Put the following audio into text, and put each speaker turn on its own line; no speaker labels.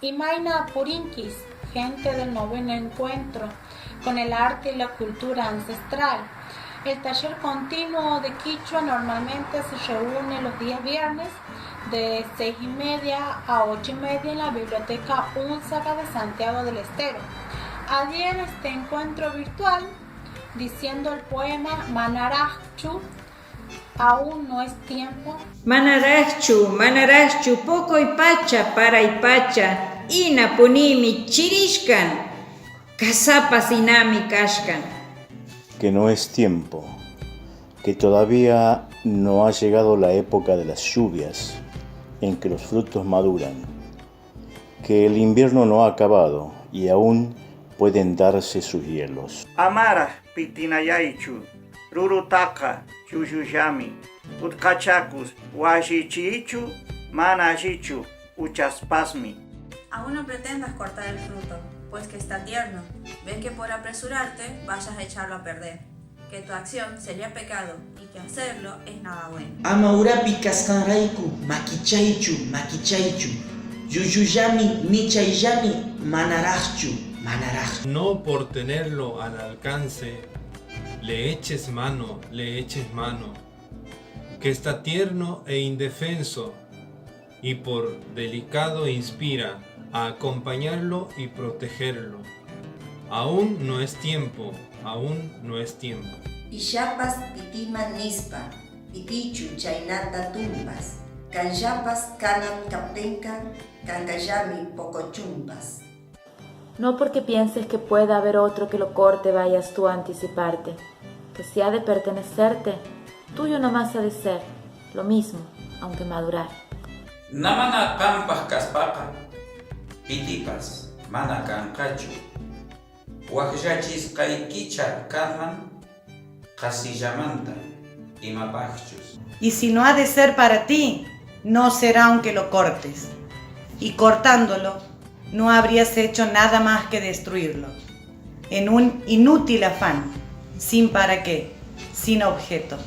Imaina Purinkis, gente del noveno encuentro con el arte y la cultura ancestral. El taller continuo de Quichua normalmente se reúne los días viernes de 6:30 a 8:30 en la Biblioteca Únzaga de Santiago del Estero. Adhiere este encuentro virtual diciendo el poema Manarachu, aún no es tiempo.
Manarachu, poco ipacha para ipacha, ina punimi chirishkan, kasapas inami kashkan.
Que no es tiempo, que todavía no ha llegado la época de las lluvias, en que los frutos maduran, que el invierno no ha acabado y aún pueden darse sus hielos.
Amara pitinayaichu, rurutaka, yuyuyami, utkachakus, washichichu, manashichu, uchaspasmi.
Aún no pretendas cortar el fruto, pues que está tierno. Ves que por apresurarte vayas a echarlo a perder, que tu acción sería pecado y que hacerlo es nada bueno.
Amaurapi kaskanraiku, makichaichu, yuyuyami, michayami, manarachchu.
No por tenerlo al alcance, le eches mano, que está tierno e indefenso, y por delicado inspira a acompañarlo y protegerlo. Aún no es tiempo.
Pishapas pitiman nispa, pitichu chaynata tumpas, kanyapas kanam kaptenka, kankayami pocochumpas.
No porque pienses que pueda haber otro que lo corte vayas tú a anticiparte, que si ha de pertenecerte, tuyo nomás ha de ser, lo mismo, aunque madurar.
Namana kampas kaspaka, pitipas, mana kankachu, wajyachis kaykicha kanman, kasillamanta, imapachus.
Y si no ha de ser para ti, no será aunque lo cortes, y cortándolo, no habrías hecho nada más que destruirlo, en un inútil afán, sin para qué, sin objeto.